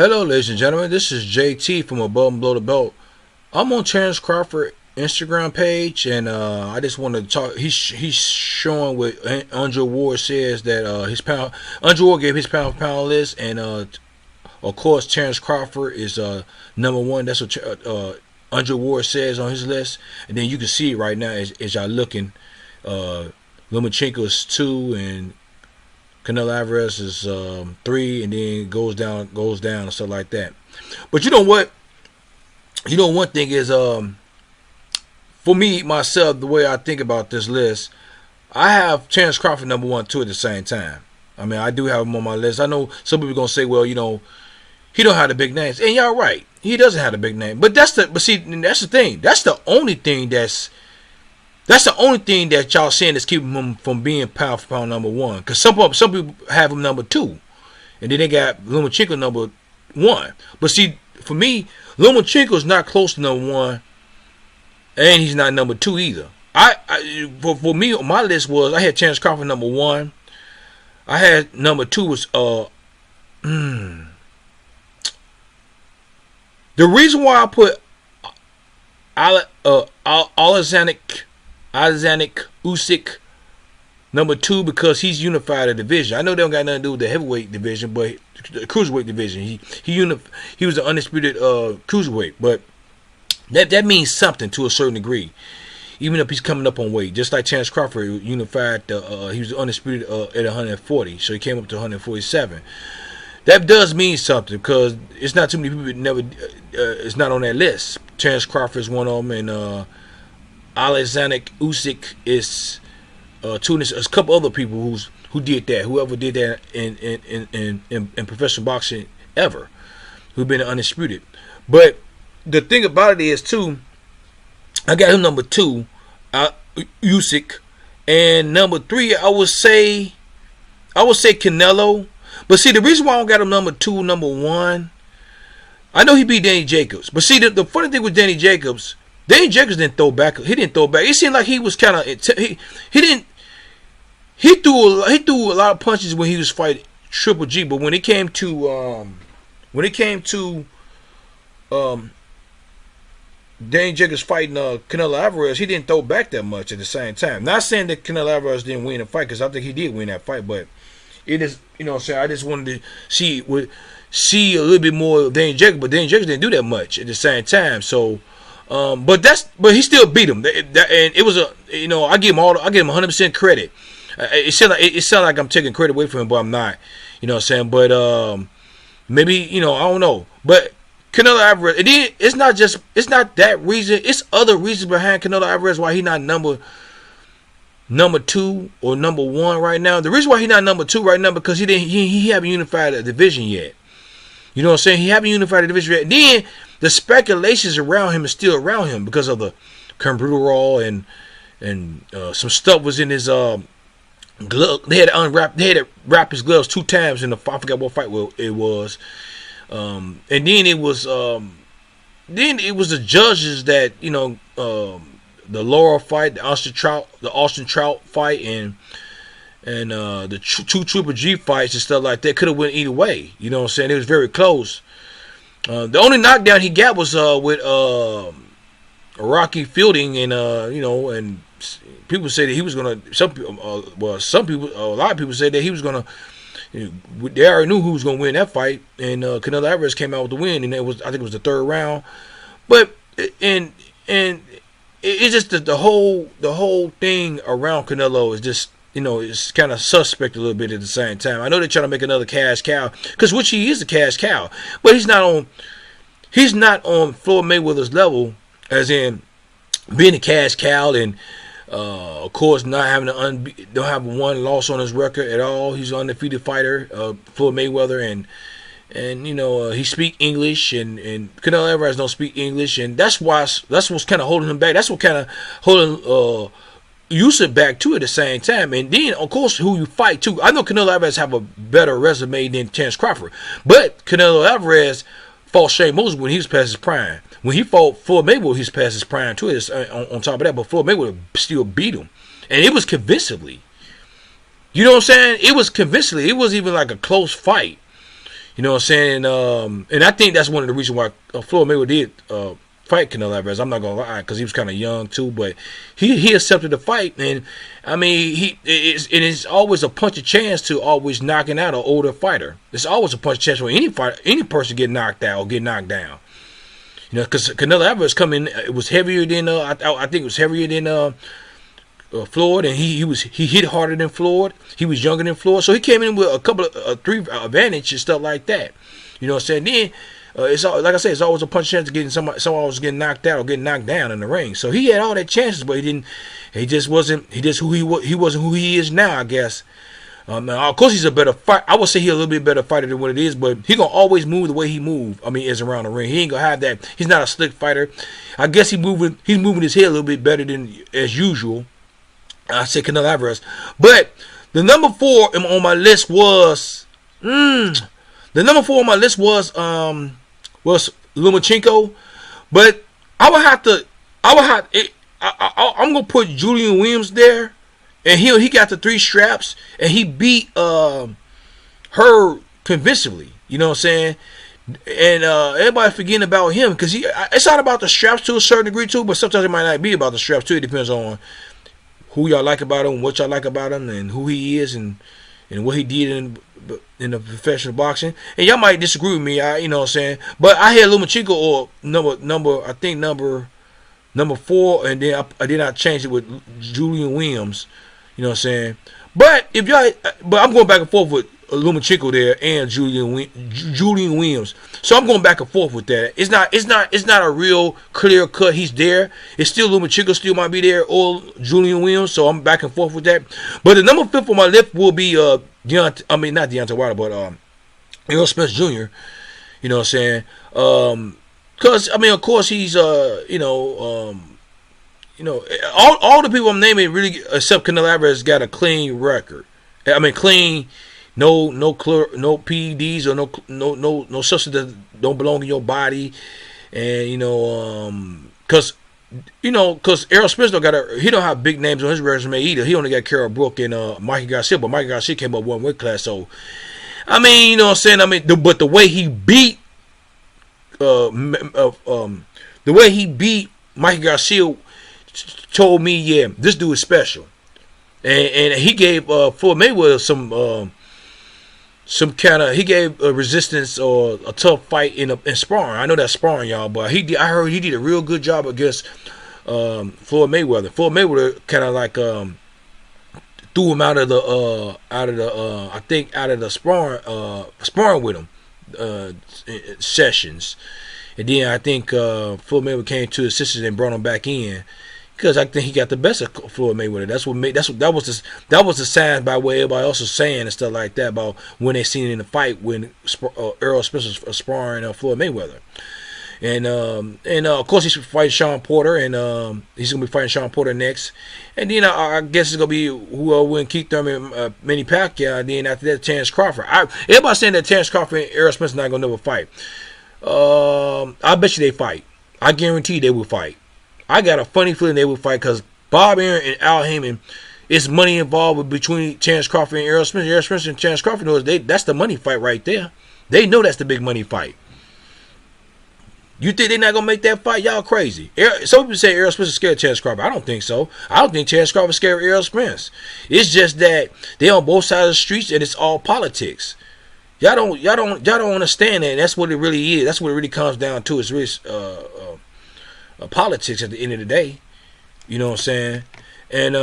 Hello, ladies and gentlemen. This is JT from Above and Below the Belt. I'm on Terrence Crawford Instagram page, and I just want to talk. He's showing what Andre Ward says that Andre Ward gave his pound for pound list, and of course Terrence Crawford is number one. That's what Andre Ward says on his list, and then you can see it right now as y'all looking. Lomachenko is 2, and Canelo Alvarez is 3, and then goes down and stuff like that. But you know what? One thing is, for me myself, the way I think about this list, I have Terrence Crawford number 1, 2 at the same time. I mean, I do have him on my list. I know some people are gonna say, well, he don't have the big names, and y'all right, he doesn't have the big name. But that's the thing. That's the only thing that y'all saying is keeping him from being pound for pound number 1. Because some people have him number 2, and then they got Lomachenko number 1. But see, for me, Lomachenko is not close to number 1, and he's not number 2 either. For me, on my list was I had Terrence Crawford number 1. I had number 2 was the reason why I put Alexander Usyk number 2 because he's unified a division. I know they don't got nothing to do with the heavyweight division, but the cruiserweight division. He was the undisputed cruiserweight, but that means something to a certain degree. Even if he's coming up on weight, just like Terrence Crawford unified, he was undisputed at 140, so he came up to 147. That does mean something because it's not too many people that never. It's not on that list. Terrence Crawford is one of them, and Alexander Usyk is 2. There's a couple other people who did that. Whoever did that in professional boxing ever, who've been undisputed. But the thing about it is too, I got him number 2, Usyk, and number 3 I would say Canelo. But see, the reason why I don't got him number 2, number 1, I know he beat Danny Jacobs. But see, the funny thing with Danny Jacobs didn't throw back. He didn't throw back. It seemed like he was kind of he threw a lot of punches when he was fighting Triple G. But when it came to Danny Jacobs fighting Canelo Alvarez, he didn't throw back that much at the same time. Not saying that Canelo Alvarez didn't win the fight, because I think he did win that fight, but it is, what I'm saying, I just wanted to see a little bit more of Danny Jacobs, but Danny Jacobs didn't do that much at the same time. So, but he still beat him, and it was I give him 100% credit. It sounds like I'm taking credit away from him, but I'm not. You know what I'm saying? But maybe I don't know, but Canelo Alvarez, it's not that reason. It's other reasons behind Canelo Alvarez why he not number 2 or number 1 right now. The reason why he not number 2 right now because he haven't unified a division yet. You know what I'm saying? He haven't unified a division yet. And then the speculations around him is still around him because of the Cambrero and some stuff was in his glove. They had to wrap his gloves 2 times in I forgot what fight it was. And then it was the judges that the Laura fight, the Austin Trout fight, and the 2 Triple G fights and stuff like that could have went either way. You know what I'm saying? It was very close. The only knockdown he got was with Rocky Fielding, and and people say that he was gonna. A lot of people said that he was gonna. They already knew who was gonna win that fight, and Canelo Alvarez came out with the win, and I think it was the 3rd round. But and it's just the whole thing around Canelo is just it's kind of suspect a little bit at the same time. I know they're trying to make another cash cow, because which he is a cash cow, but he's not on Floyd Mayweather's level, as in being a cash cow, and of course not having don't have one loss on his record at all. He's an undefeated fighter, Floyd Mayweather, and he speak English, and Canelo Alvarez don't speak English, and that's what's kind of holding him back. That's what kind of holding Usyk back too at the same time. And then of course who you fight too. I know Canelo Alvarez have a better resume than Terrence Crawford, but Canelo Alvarez fought Shane Mosley when he was past his prime. When he fought Floyd Mayweather, he was past his prime too. On top of that, but Floyd Mayweather still beat him, and it was convincingly. You know what I'm saying? It was convincingly. It wasn't even like a close fight. You know what I'm saying? And I think that's one of the reasons why Floyd Mayweather did fight Canelo Alvarez. I'm not gonna lie, because he was kind of young too, but he accepted the fight, and I mean it's always a punch of chance to always knocking out an older fighter. It's always a punch of chance for any fighter, any person get knocked out or get knocked down. You know, because Canelo Alvarez coming, it was heavier than I think it was heavier than Floyd, and he hit harder than Floyd. He was younger than Floyd, so he came in with a couple of 3 advantage and stuff like that. You know what I'm saying? Then it's like I said, it's always a punch chance to getting someone was getting knocked out or getting knocked down in the ring. So he had all that chances, but he didn't. He just wasn't. He just who he was. He wasn't who he is now, I guess. Of course, he's a better fight. I would say he's a little bit better fighter than what it is, but he gonna always move the way he move. I mean, is around the ring. He ain't gonna have that. He's not a slick fighter. I guess he's moving his head a little bit better than as usual. I said Canelo Alvarez, but the number 4 on my list was Lomachenko, but I'm gonna put Julian Williams there, and he got the 3 straps, and he beat her convincingly. You know what I'm saying? And everybody forgetting about him, because it's not about the straps to a certain degree too, but sometimes it might not be about the straps too. It depends on who y'all like about him, what y'all like about him, and who he is, and what he did in the professional boxing. And y'all might disagree with me, you know what I'm saying? But I had Lomachenko or number 4, and then I changed it with Julian Williams. You know what I'm saying? But I'm going back and forth with Lomachenko there and Julian Williams. So I'm going back and forth with that. It's not a real clear cut. He's there. It's still Lomachenko still might be there, or Julian Williams. So I'm back and forth with that. But the number 5 on my list will be not Deontay Wilder, but Errol Spence Jr. You know what I'm saying? Because I mean, of course, he's all the people I'm naming really, except Canelo Alvarez, got a clean record. I mean, clean. No PEDs or no substance that don't belong in your body, and because Errol Spence he don't have big names on his resume either. He only got Carol Brook and Mikey Garcia, but Mikey Garcia came up 1 weight class. So I mean, you know what I'm saying? I mean, but the way he beat Mikey Garcia told me, yeah, this dude is special, and he gave Floyd Mayweather he gave a resistance or a tough fight in sparring. I know that's sparring, y'all, but I heard he did a real good job against Floyd Mayweather. Floyd Mayweather kind of like threw him out of the sparring with him sessions, and then I think Floyd Mayweather came to his sisters and brought him back in. Because I think he got the best of Floyd Mayweather. That was the sign by what everybody else was saying and stuff like that about when they seen it in the fight when Errol Spence was sparring Floyd Mayweather, and of course he's fighting Sean Porter, and he's gonna be fighting Sean Porter next, and then I guess it's gonna be whoever win Keith Thurman, Manny Pacquiao, and then after that Terrence Crawford. Everybody saying that Terrence Crawford and Errol Spence not gonna never fight. I bet you they fight. I guarantee they will fight. I got a funny feeling they would fight because Bob Arum and Al Heyman, it's money involved between Terrence Crawford and Errol Spence. Errol Spence and Terrence Crawford knows that's the money fight right there. They know that's the big money fight. You think they're not gonna make that fight? Y'all crazy. Some people say Errol Spence is scared of Terrence Crawford. I don't think so. I don't think Terrence Crawford is scared of Errol Spence. It's just that they're on both sides of the streets and it's all politics. Y'all don't understand that. That's what it really is. That's what it really comes down to. It's really politics at the end of the day. You know what I'm saying? And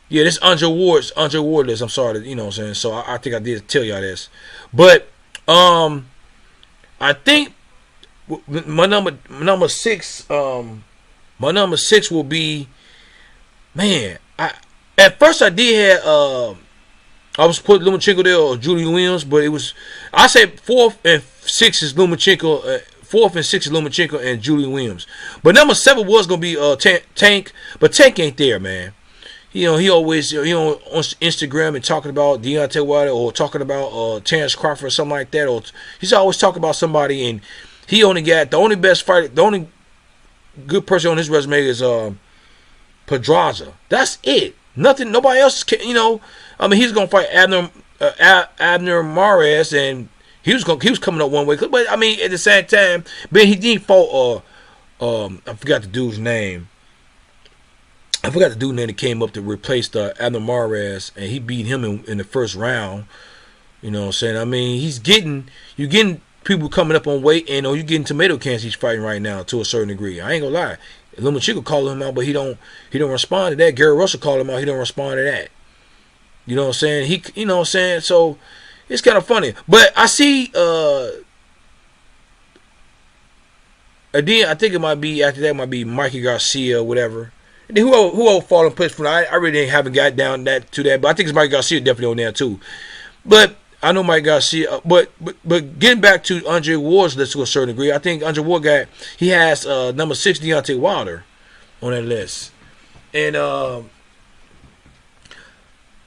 yeah, this Andre Ward list. I'm sorry, you know what I'm saying. So I think I did tell y'all this, but I think my number 6 will be, man. At first I did have I was putting Lomachenko there or Julian Williams, but it was, I said 4th and 6th is Lomachenko. 4th and 6th is Lomachenko and Julian Williams. But number 7 was gonna be Tank, but Tank ain't there, man. You know, he always on Instagram and talking about Deontay Wilder or talking about Terrence Crawford or something like that, or he's always talking about somebody, and he only got the only best fighter, the only good person on his resume is Pedraza. That's it. Nothing. Nobody else can. You know, I mean, he's gonna fight Abner Mares, and He was coming up one way, but I mean, at the same time, but he didn't fought. I forgot the dude's name. I forgot the dude's name that came up to replace Abner Mares, and he beat him in the first round. You know what I'm saying? I mean, you're getting people coming up on weight, and you're getting tomato cans he's fighting right now to a certain degree. I ain't gonna lie. Lomachenko called him out, but he don't respond to that. Gary Russell called him out, he don't respond to that. You know what I'm saying? You know what I'm saying? So it's kind of funny. But I see again, I think it might be after that it might be Mikey Garcia or whatever. And then who fought in place from that? I really haven't got down to that, but I think it's Mikey Garcia definitely on there too. But I know Mike Garcia, but getting back to Andre Ward's list to a certain degree, I think Andre Ward has number 6 Deontay Wilder on that list, and I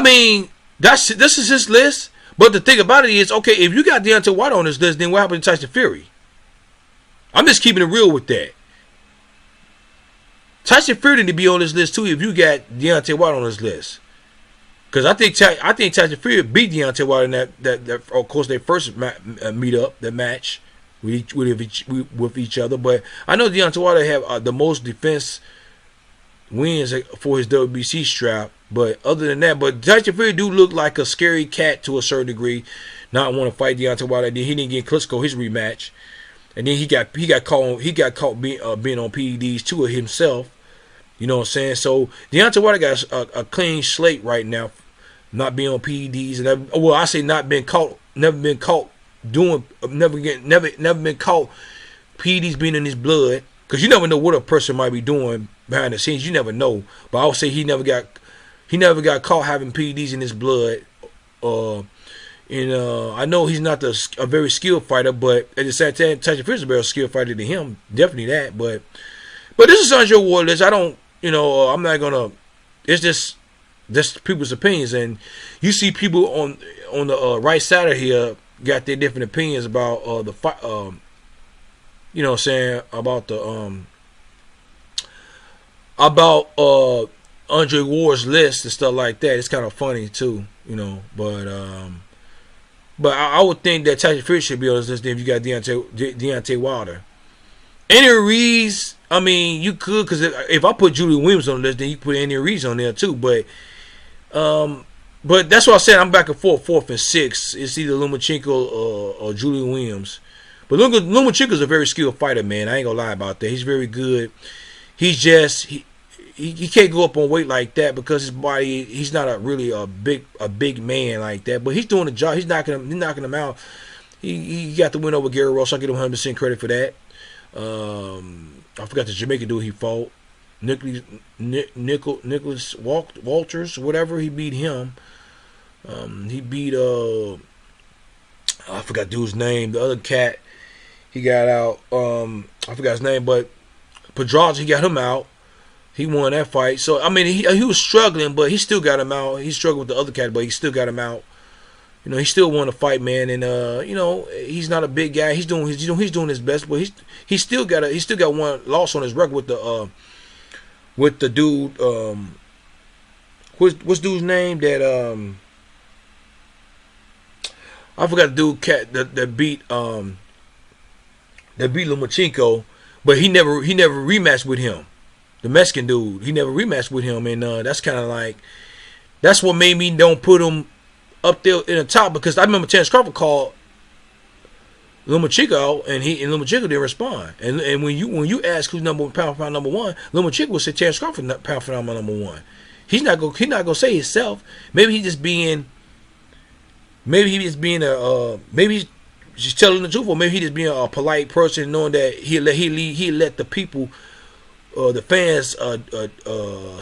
mean this is his list. But the thing about it is, okay, if you got Deontay Wilder on this list, then what happened to Tyson Fury? I'm just keeping it real with that. Tyson Fury need to be on this list too if you got Deontay Wilder on this list. Because I think Tyson Fury beat Deontay Wilder in that of course their first match with each other. But I know Deontay Wilder have the most defense wins for his WBC strap. But other than that, but Tyson Fury do look like a scary cat to a certain degree. Not want to fight Deontay Wilder. Then he didn't get Klitschko his rematch, and then he got caught being on PEDs too himself. You know what I'm saying? So Deontay Wilder got a clean slate right now, not being on PEDs, and I say not been caught, never been caught PEDs being in his blood, because you never know what a person might be doing behind the scenes. You never know. But I would say he never got caught having PEDs in his blood. I know he's not a very skilled fighter, but at the same time, Tyson Fury's a better skilled fighter than him. Definitely that. But this is Andre Ward list. I don't. I'm not gonna. It's just people's opinions, and you see people on the right side of here got their different opinions about the fight. You know what I'm saying, about Andre Ward's list and stuff like that. It's kind of funny too, But I would think that Tyson Fury should be on this list if you got Deontay Wilder. Andy Ruiz. I mean, you could, because if I put Julian Williams on the list, then you put Andy Ruiz on there too. But that's what I said. I'm back and forth, 4th and 6th. It's either Lomachenko or Julian Williams. But Lomachenko's a very skilled fighter, man. I ain't gonna lie about that. He's very good. He's just he can't go up on weight like that because his body. He's not a big man like that. But he's doing the job. He's knocking him out. He got the win over Gary Russell. I give him 100% credit for that. I forgot the Jamaican dude he fought, Nicholas Walters, whatever. He beat him. He beat I forgot the dude's name. The other cat he got out. I forgot his name, but Pedraza, he got him out. He won that fight. So I mean, he was struggling, but he still got him out. He struggled with the other cat, but he still got him out. He still won the fight, man, and he's not a big guy. He's doing his best, but he still got one loss on his record with the dude. What's dude's name that I forgot the dude cat that beat Lomachenko, but he never rematched with him. The Mexican dude, he never rematched with him, and that's kind of like that's what made me don't put him up there in the top, because I remember Terence Crawford called Lomachenko out, and Lomachenko didn't respond. And when you ask who's pound for pound number one, Lomachenko will say Terence Crawford pound for pound number one. He's not gonna say himself. Maybe he's just telling the truth, or maybe he just being a polite person, knowing that he let the people. The fans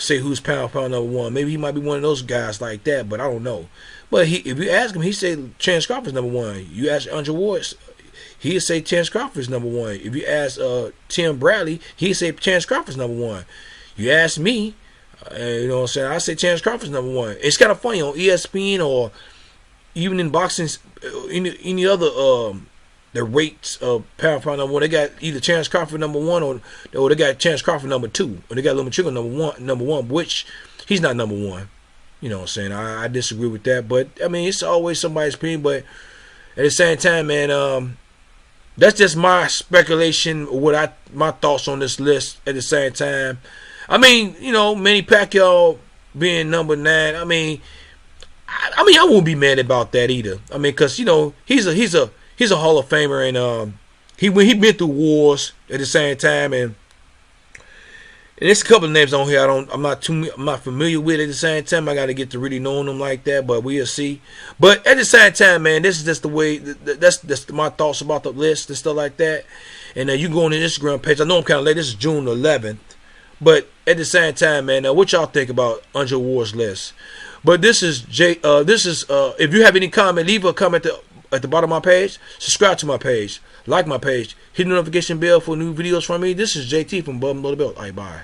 say who's pound for pound number one. Maybe he might be one of those guys like that, but I don't know. But if you ask him, he say Terence Crawford's number one. You ask Andre Ward, he'd say Terence Crawford's number one. If you ask Tim Bradley, he'd say Terence Crawford's number one. You ask me, you know what I'm saying, I say Terence Crawford's number one. It's kind of funny on ESPN or even in boxing, any other the rates of pound for pound number one, they got either Terence Crawford number one or they got Terence Crawford number two, or they got Lomachenko number one, which he's not number one. You know what I'm saying? I disagree with that, but I mean, it's always somebody's opinion. But At the same time, man, that's just my speculation. My thoughts on this list. At the same time, I mean, you know, Manny Pacquiao being number 9. I mean, I won't be mad about that either. I mean, cause you know he's a Hall of Famer, and he been through wars at the same time, and there's a couple of names on here I'm not familiar with. At the same time, I got to get to really knowing them like that, but we'll see. But at the same time, man, this is just the way. That's my thoughts about the list and stuff like that. And you can go on the Instagram page. I know I'm kind of late. This is June 11th, but at the same time, man, what y'all think about Andre Ward's list? But this is Jay. If you have any comment, leave a comment at the bottom of my page. Subscribe to my page, like my page, hit the notification bell for new videos from me. This is JT from Bub and Below the Belt. All right, bye.